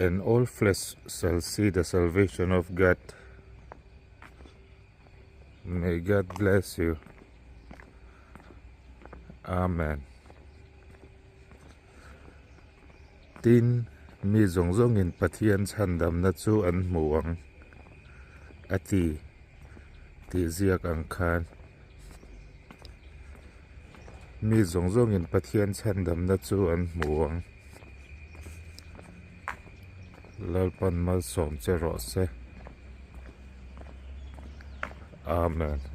and all flesh shall see the salvation of God. May God bless you. Amen. Tin mi zong zong in Pathian chandam na chu an muang ati ti ziak ang khan mi zong zong in Pathian chandam na chu an muang lalpan malsawm che rawh se. Amen.